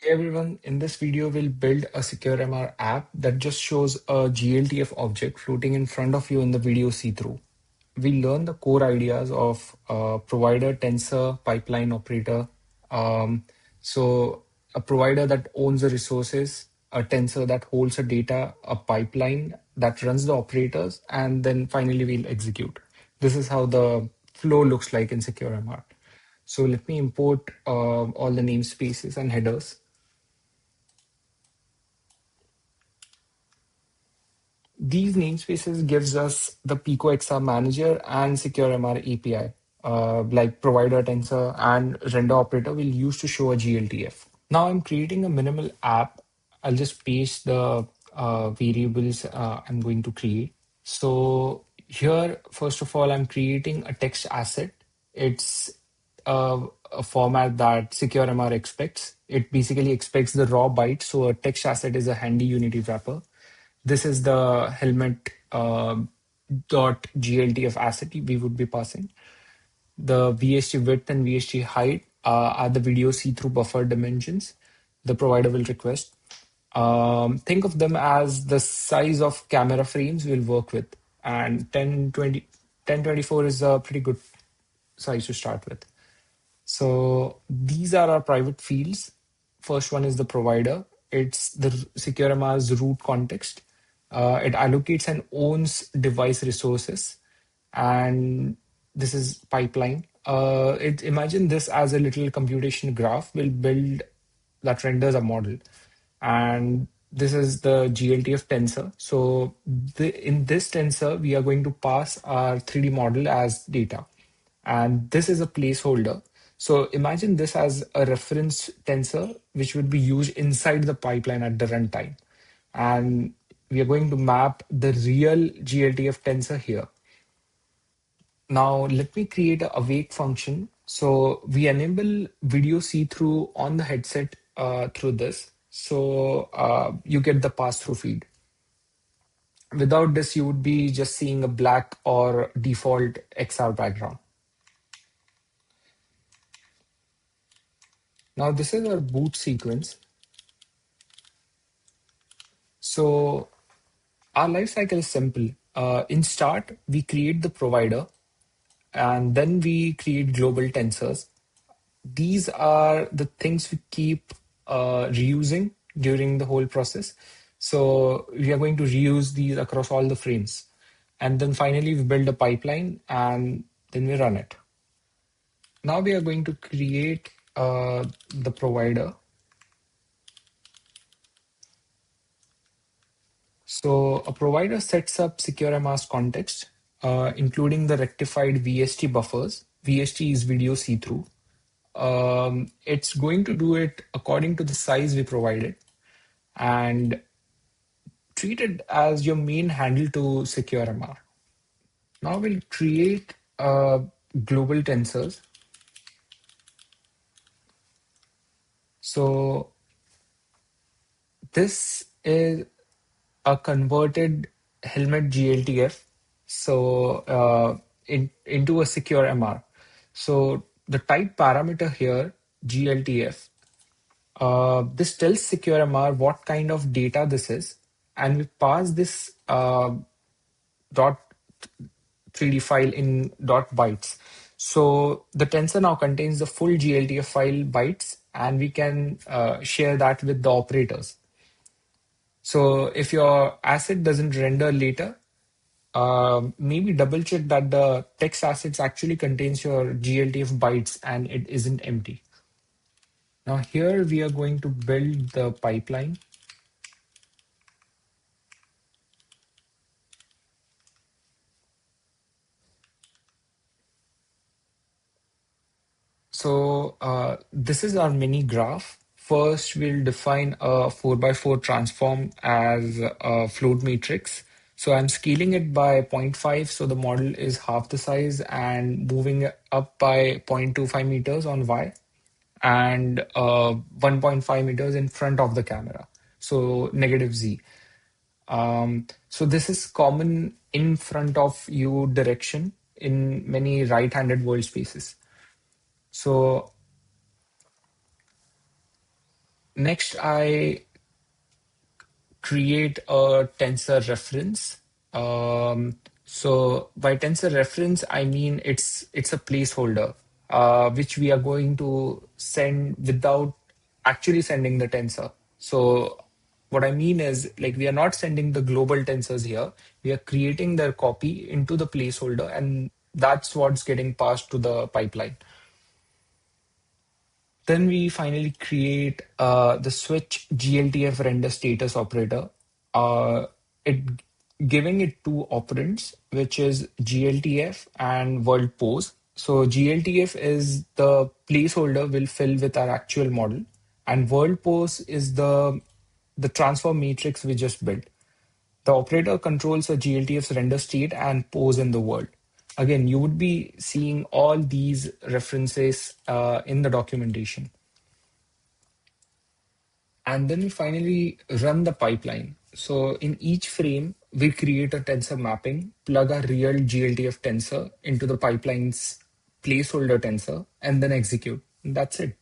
Hey everyone, in this video we'll build a SecureMR app that just shows a GLTF object floating in front of you in the video see-through. We learn the core ideas of provider, tensor, pipeline operator. Um, so a provider that owns the resources, a tensor that holds the data, a pipeline that runs the operators, and then finally we'll execute. This is how the flow looks like in SecureMR. So let me import all the namespaces and headers. These namespaces gives us the Pico XR manager and SecureMR API, like provider tensor and render operator will use to show a GLTF. Now I'm creating a minimal app. I'll just paste the variables I'm going to create. So here, first of all, I'm creating a text asset. It's a format that SecureMR expects. It basically expects the raw byte. So a text asset is a handy Unity wrapper. This is the helmet dot GLTF asset we would be passing. The VHT width and VHT height are the video see-through buffer dimensions the provider will request. Think of them as the size of camera frames we'll work with. And 1024 is a pretty good size to start with. So these are our private fields. First one is the provider. It's the SecureMR's root context. It allocates and owns device resources. And this is pipeline. Imagine this as a little computation graph. We'll build that renders a model. And this is the GLTF tensor. So in this tensor, we are going to pass our 3D model as data. And this is a placeholder. So imagine this as a reference tensor, which would be used inside the pipeline at the runtime. And we are going to map the real GLTF tensor here. Now let me create a awake function. So we enable video see-through on the headset through this. So you get the pass-through feed. Without this, you would be just seeing a black or default XR background. Now this is our boot sequence. So our life cycle is simple. In start, we create the provider and then we create global tensors. These are the things we keep reusing during the whole process. So we are going to reuse these across all the frames. And then finally we build a pipeline and then we run it. Now we are going to create the provider. So a provider sets up SecureMR's context, including the rectified VST buffers. VST is video see-through. It's going to do it according to the size we provided and treat it as your main handle to SecureMR. Now we'll create global tensors. So this is a converted helmet GLTF into a SecureMR. So the type parameter here, GLTF, this tells SecureMR what kind of data this is, and we pass this dot 3D file in dot bytes. So the tensor now contains the full GLTF file bytes, and we can share that with the operators. So if your asset doesn't render later, maybe double check that the text assets actually contains your GLTF bytes and it isn't empty. Now here we are going to build the pipeline. So this is our mini graph. First, we'll define a 4x4 transform as a float matrix. So I'm scaling it by 0.5, so the model is half the size, and moving it up by 0.25 meters on Y, and 1.5 meters in front of the camera. So negative Z. So this is common in front of you direction in many right-handed world spaces. So Next, I create a tensor reference. So by tensor reference, I mean it's a placeholder which we are going to send without actually sending the tensor. So what I mean is, like, we are not sending the global tensors here. We are creating their copy into the placeholder, and that's what's getting passed to the pipeline. Then we finally create the switch GLTF render status operator. It giving it two operands, which is GLTF and world pose. So GLTF is the placeholder we'll fill with our actual model, and world pose is the transform matrix we just built. The operator controls a GLTF's render state and pose in the world. Again, you would be seeing all these references in the documentation. And then we finally run the pipeline. So in each frame, we create a tensor mapping, plug a real GLTF tensor into the pipeline's placeholder tensor, and then execute. And that's it.